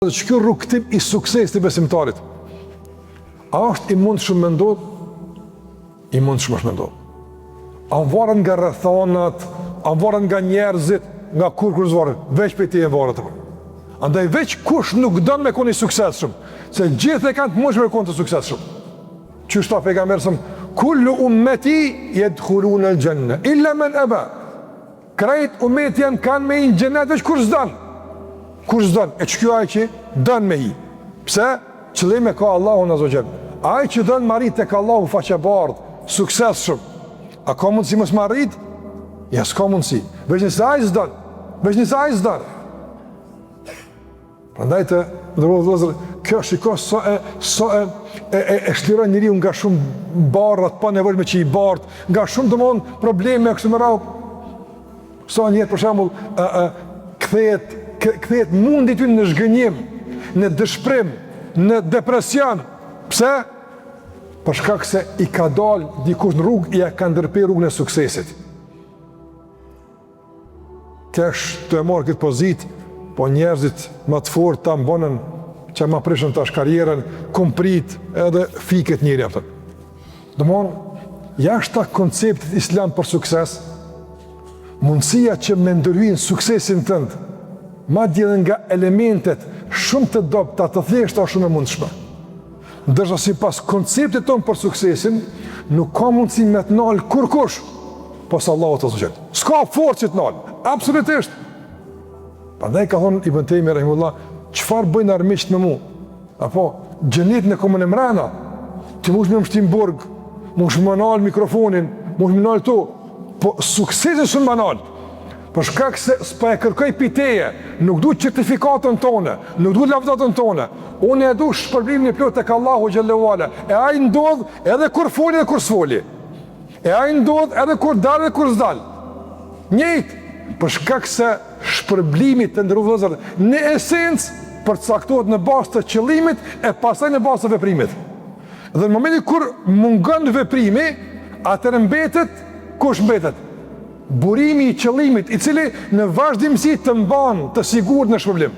që kjo rrugtim i sukses të besimtarit, a është i mund shumë me ndodh? I mund shumë është me ndodh. A varën nga rrethonat, a varën nga njerëzit, nga kur zvarën, veç për ti e varët të për. Andaj veç kush nuk dënë me koni sukses shumë, se gjithë e kanë të mëshme me koni të sukses shumë. Që shta pejgamberësëm, kullu ummeti yedkhulu në gjenne, illa men eba. Krejt ummeti janë kanë me i në gjennet veç kur zdanë. Kur zdanë, e që kjo aj që dënë me i. Pse? Qëllime ka Allahu në zogjen. Aj që dënë marit e ka Allahu faqebardh, sukses shumë. A ka mundësi mësë marit? Ja, s'ka mundësi. Veç nëse aj zdanë. Veç nëse aj zdanë. Prandaj të vëllezër, kjo shiko sa e shlirën njëri nga shumë barrat, pa nevojë me që i bardh, nga shumë domon probleme kështu me radhë. Sa njerë për shembull kthehet mundi ty në zhgënjim, në dëshpërim, në depresion. Pse? Për shkak se i ka dalë dikush në rrugë, i ka ndërprer rrugën e suksesit. Kesh të e marrë këtë pozitë, po njerëzit më të fortë ta mbonën që ma prishën tash karjerën, komprit edhe fiket njëri aftën. Domthon, jashtë konceptit islam për sukses, mundësia që me ndërhyjnë suksesin tënd, madje edhe nga elementet shumë të dobta, të thjeshta shumë e mundshme. Ndërsa sipas konceptit tonë për suksesin, nuk ka mundësi me të nalë kurkush, pas Allahut azza wajal. S'ka forcë të nalë, absolutisht. Prandaj ka thonë Ibn Taymi rahimullah, çfarë bëjnë armiqt me mua? Apo xhenet në komën e mrena, ti mos më mshtim burg, mos më nal mikrofonin, mos më nal tu, po suksesi është banal. Për shkak se s'pa e kërkoj piteje, nuk duhet certifikatën tonë, nuk duhet lavdatën tonë. Unë e du shpërblimin e plot tek Allahu xhallahu ala. E ai ndodh edhe kur foli edhe kur s'foli. E ai ndodh edhe kur dal edhe kur s'dal. Njëjtë, për shkak se shpërblimi të ndërvëllëzër në esencë përcaktohet në bazë të qëllimit e pastaj në bazë të veprimit. Dhe në momentin kur mungon veprimi, atëherë mbetet kush mbetet? Burimi i qëllimit, i cili në vazhdimsi të mban të sigurt në shpërblim.